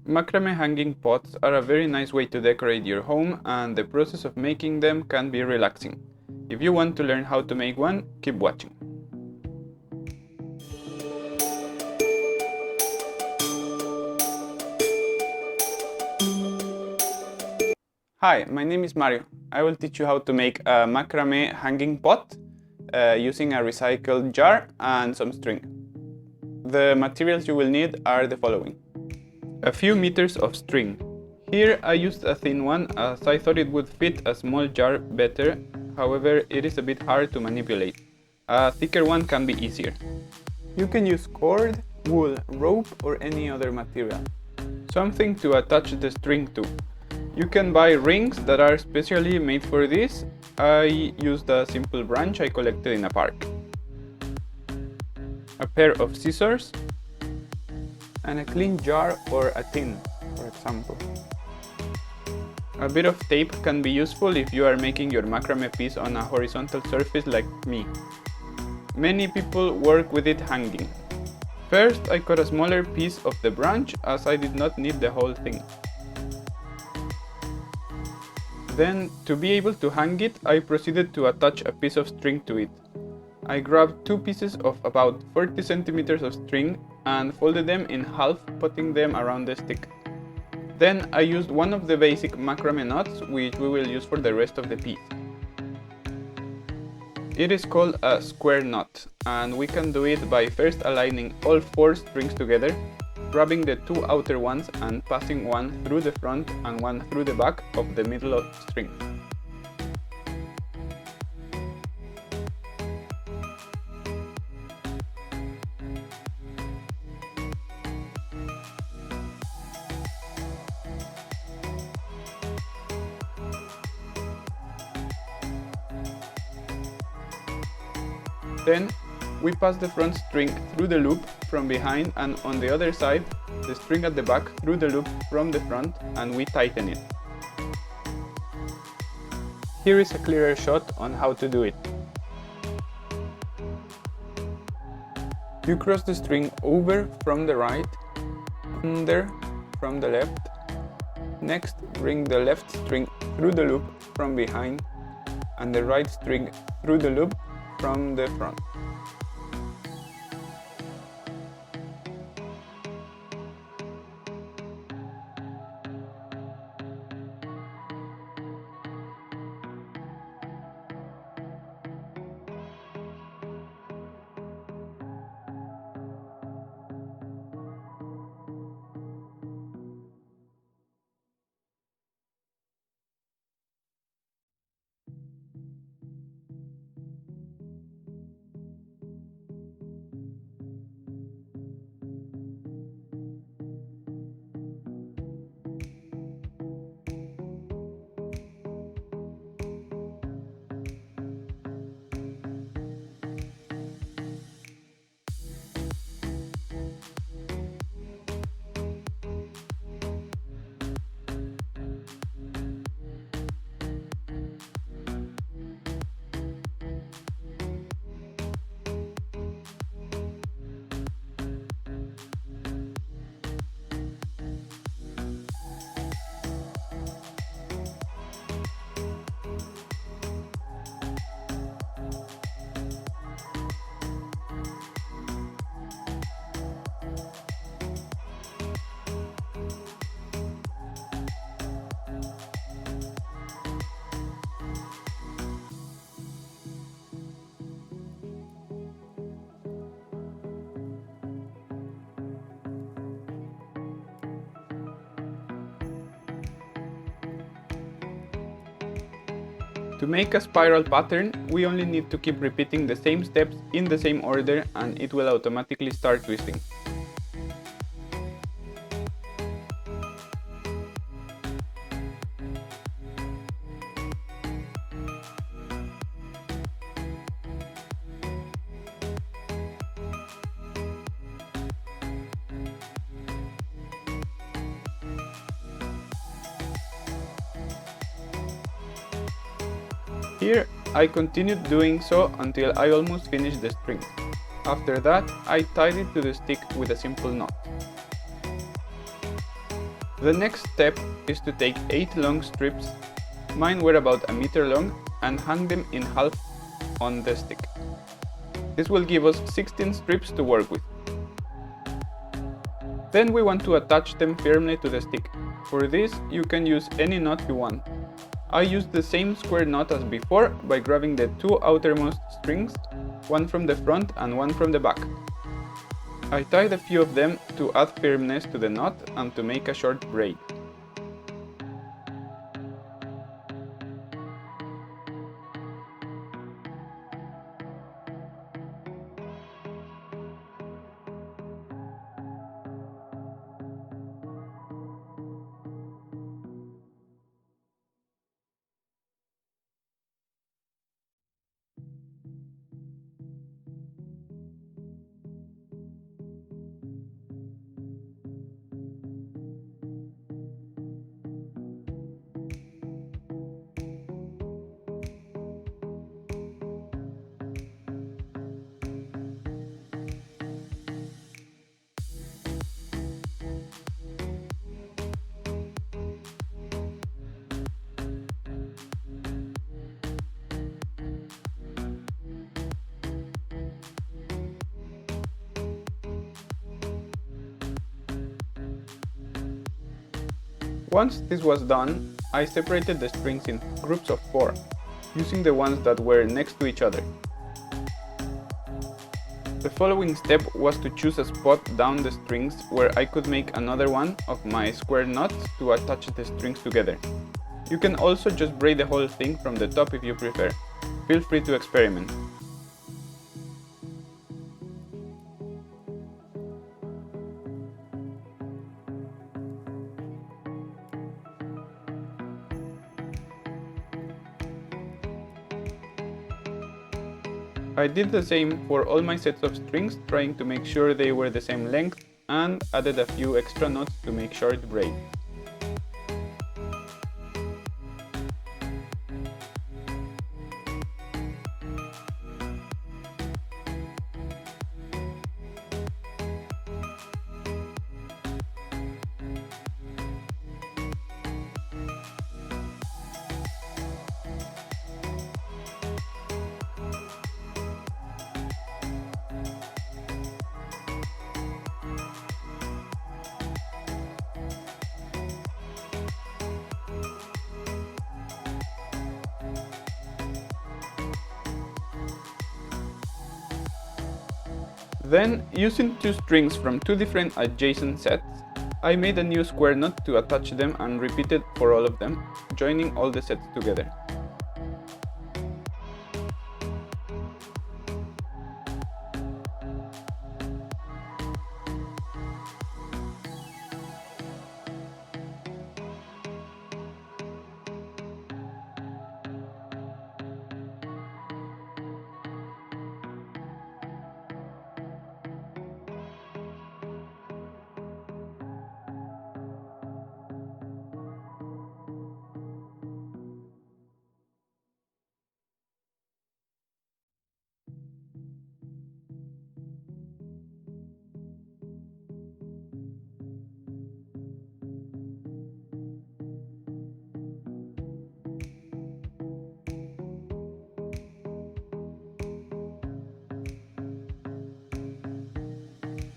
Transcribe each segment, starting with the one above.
Macrame hanging pots are a very nice way to decorate your home, and the process of making them can be relaxing. If you want to learn how to make one, keep watching. Hi, my name is Mario. I will teach you how to make a macrame hanging pot using a recycled jar and some string. The materials you will need are the following. A few meters of string. Here I used a thin one as I thought it would fit a small jar better, however it is a bit hard to manipulate. A thicker one can be easier. You can use cord, wool, rope or any other material. Something to attach the string to. You can buy rings that are specially made for this. I used a simple branch I collected in a park. A pair of scissors and a clean jar or a tin, for example. A bit of tape can be useful if you are making your macrame piece on a horizontal surface like me. Many people work with it hanging. First, I cut a smaller piece of the branch as I did not need the whole thing. Then, to be able to hang it, I proceeded to attach a piece of string to it. I grabbed two pieces of about 40 centimeters of string and folded them in half, putting them around the stick. Then I used one of the basic macrame knots, which we will use for the rest of the piece. It is called a square knot, and we can do it by first aligning all four strings together, grabbing the two outer ones and passing one through the front and one through the back of the middle of the string. Then, we pass the front string through the loop from behind, and on the other side, the string at the back through the loop from the front, and we tighten it. Here is a clearer shot on how to do it. You cross the string over from the right, under from the left. Next, bring the left string through the loop from behind, and the right string through the loop from the front. To make a spiral pattern, we only need to keep repeating the same steps in the same order and it will automatically start twisting. Here, I continued doing so until I almost finished the string. After that, I tied it to the stick with a simple knot. The next step is to take 8 long strips, mine were about a meter long, and hang them in half on the stick. This will give us 16 strips to work with. Then we want to attach them firmly to the stick. For this, you can use any knot you want. I used the same square knot as before by grabbing the 2 outermost strings, one from the front and one from the back. I tied a few of them to add firmness to the knot and to make a short braid. Once this was done, I separated the strings in groups of 4, using the ones that were next to each other. The following step was to choose a spot down the strings where I could make another one of my square knots to attach the strings together. You can also just braid the whole thing from the top if you prefer. Feel free to experiment. I did the same for all my sets of strings, trying to make sure they were the same length, and added a few extra knots to make short braid. Then, using 2 strings from 2 different adjacent sets, I made a new square knot to attach them and repeated for all of them, joining all the sets together.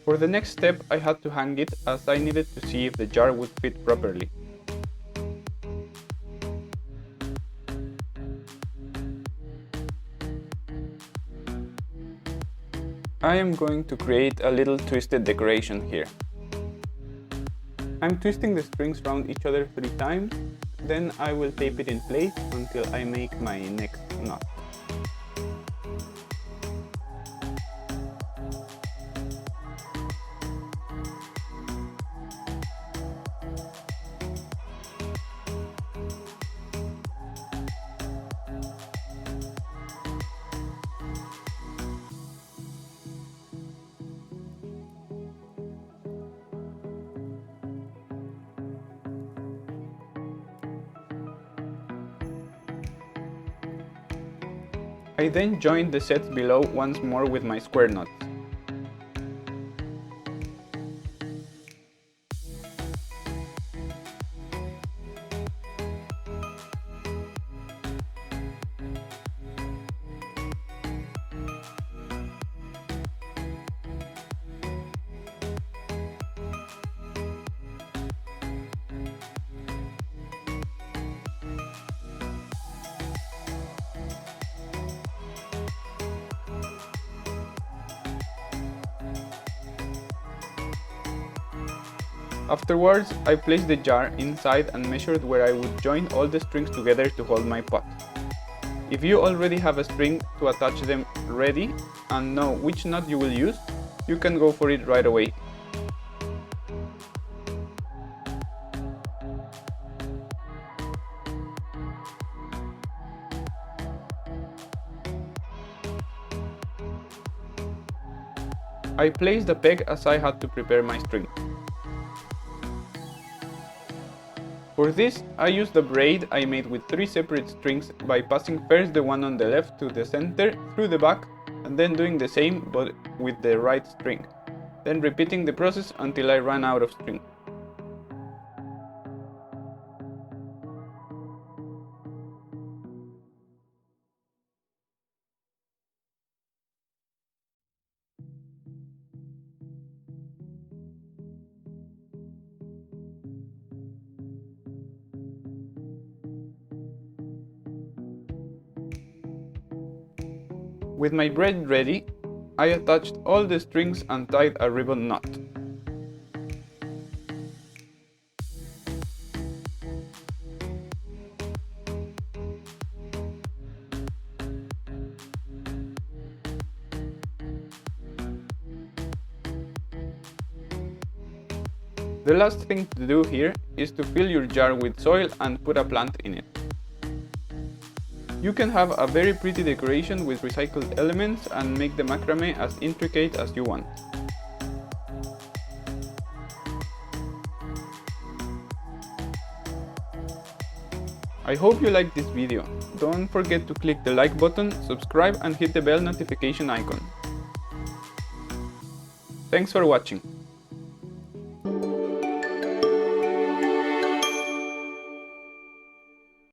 For the next step, I had to hang it as I needed to see if the jar would fit properly. I am going to create a little twisted decoration here. I'm twisting the strings around each other 3 times, then I will tape it in place until I make my next knot. I then joined the sets below once more with my square knots. Afterwards, I placed the jar inside and measured where I would join all the strings together to hold my pot. If you already have a string to attach them ready and know which knot you will use, you can go for it right away. I placed the peg as I had to prepare my string. For this, I used the braid I made with 3 separate strings by passing first the one on the left to the center through the back and then doing the same but with the right string, then repeating the process until I ran out of string. With my braid ready, I attached all the strings and tied a ribbon knot. The last thing to do here is to fill your jar with soil and put a plant in it. You can have a very pretty decoration with recycled elements and make the macrame as intricate as you want. I hope you liked this video. Don't forget to click the like button, subscribe and hit the bell notification icon. Thanks for watching.